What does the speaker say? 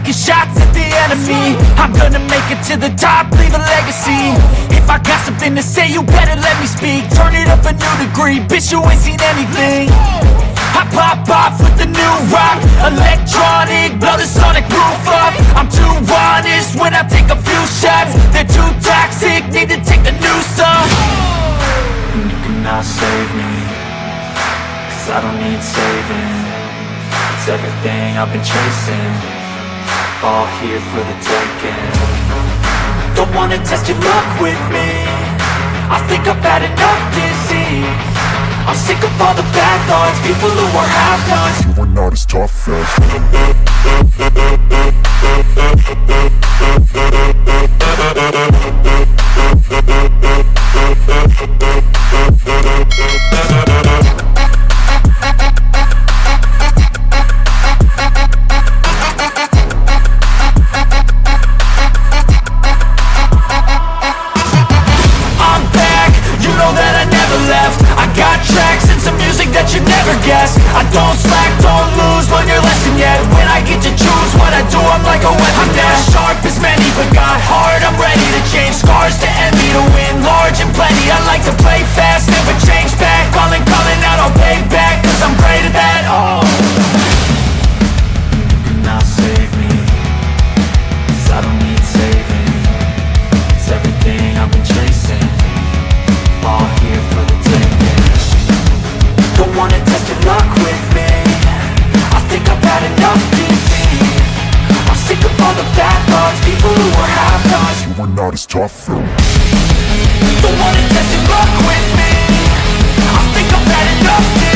taking shots at the enemy. I'm gonna make it to the top, leave a legacy. If I got something to say, you better let me speak. Turn it up a new degree, bitch, you ain't seen anything. I pop off with the new rock, electronic, blow the sonic roof up. I'm too honest when I take a few shots. They're too toxic, need to take the noose off. And you cannot save me, cause I don't need saving. It's everything I've been chasing, all here for the taking. Don't wanna test your luck with me, I think I've had enough disease. I'm sick of all the bad thoughts, people who are half-nots. You were not as tough as I'm back, you know that I never left. I got tracks and some music that you never guess. I don't slack, don't lose, learn your lesson yet. When I get to choose what I do, I'm like a weapon. I'm not sharp as many, but got heart, I'm ready to change. Scars to envy, to win large and plenty. I like to play fast, never change back. Calling out, I'll pay back, cause I'm great at that. Oh, you cannot save me, cause I don't need saving. It's everything I've been chasing, all here for the taking. Don't wanna test your luck with me, I think I've had enough disease. I'm sick of all the bad thoughts, people who are half-nots. you were not as tough though. Don't wanna test your luck with me, I think I've had enough disease.